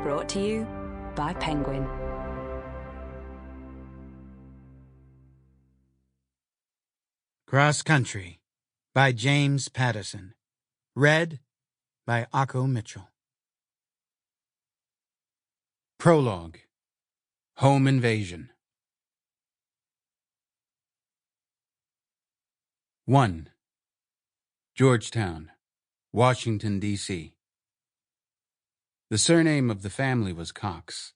Brought to you by Penguin. Cross Country by James Patterson. Read by Akko Mitchell. Prologue. Home Invasion. 1. Georgetown, Washington, D.C. The surname of the family was Cox.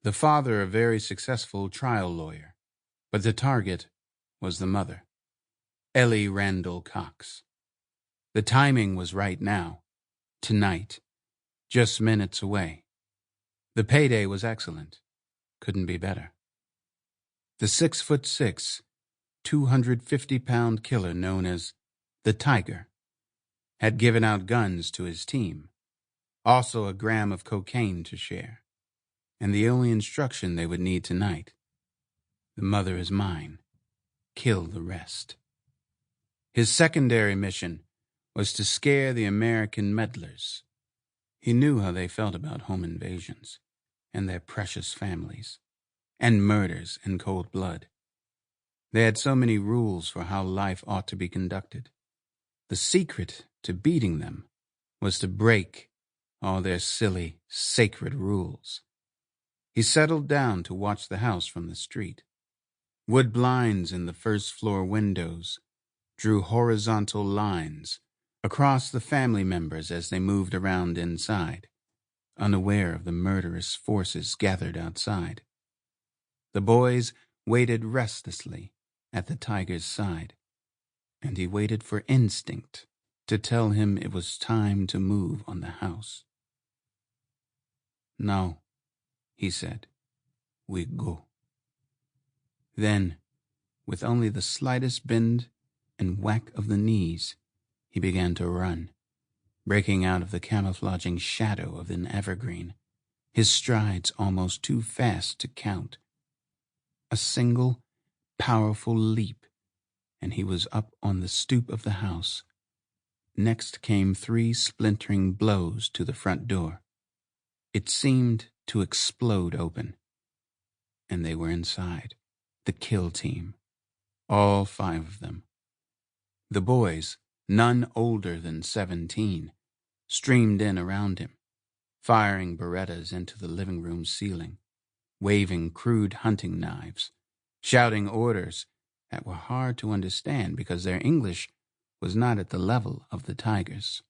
The father a very successful trial lawyer, but the target was the mother, Ellie Randall Cox. The timing was right now, tonight, just minutes away. The payday was excellent, couldn't be better. The 6'6", 250-pound killer known as the Tiger had given out guns to his team, also a gram of cocaine to share, and the only instruction they would need tonight: the mother is mine, kill the rest. His secondary mission was to scare the American meddlers. He knew how they felt about home invasions and their precious families, and murders in cold blood. They had so many rules for how life ought to be conducted. The secret to beating them was to break all their silly, sacred rules. He settled down to watch the house from the street. Wood blinds in the first-floor windows drew horizontal lines across the family members as they moved around inside, unaware of the murderous forces gathered outside. The boys waited restlessly at the Tiger's side, and he waited for instinct to tell him it was time to move on the house. "No," he said, "we go." Then, with only the slightest bend and whack of the knees, he began to run, breaking out of the camouflaging shadow of an evergreen, his strides almost too fast to count. A single, powerful leap, and he was up on the stoop of the house. Next came 3 splintering blows to the front door. It seemed to explode open, and they were inside, the kill team, all 5 of them. The boys, none older than 17, streamed in around him, firing Berettas into the living room ceiling, waving crude hunting knives, shouting orders that were hard to understand because their English was not at the level of the Tiger's.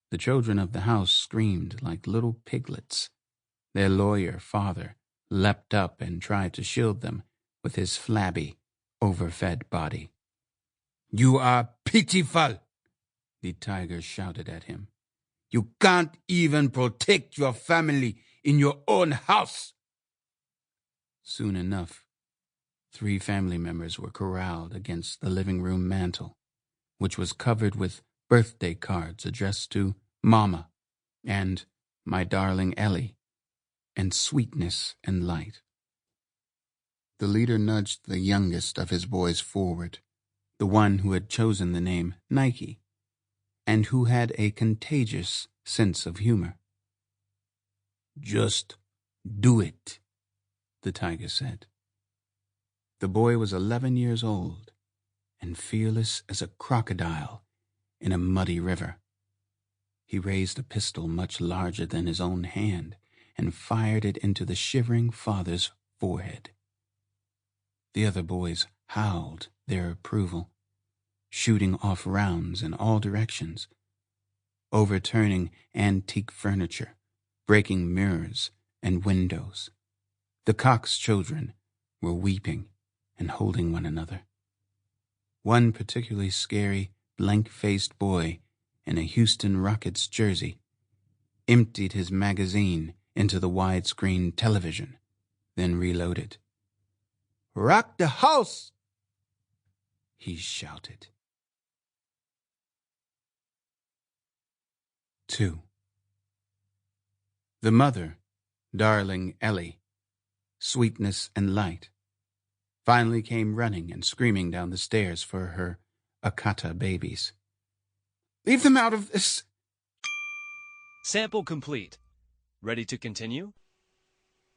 The children of the house screamed like little piglets. Their lawyer father leapt up and tried to shield them with his flabby, overfed body. "You are pitiful," the Tiger shouted at him. "You can't even protect your family in your own house." Soon enough, 3 family members were corralled against the living room mantel, which was covered with birthday cards addressed to Mama and My Darling Ellie and Sweetness and Light. The leader nudged the youngest of his boys forward, the one who had chosen the name Nike, and who had a contagious sense of humor. "Just do it," the Tiger said. The boy was 11 years old and fearless as a crocodile in a muddy river. He raised a pistol much larger than his own hand and fired it into the shivering father's forehead. The other boys howled their approval, shooting off rounds in all directions, overturning antique furniture, breaking mirrors and windows. The Cox children were weeping and holding one another. One particularly scary, blank-faced boy in a Houston Rockets jersey emptied his magazine into the widescreen television, then reloaded. "Rock the house!" he shouted. 2. The mother, darling Ellie, Sweetness and Light, finally came running and screaming down the stairs for her Akata babies. "Leave them out of this." Sample complete. Ready to continue?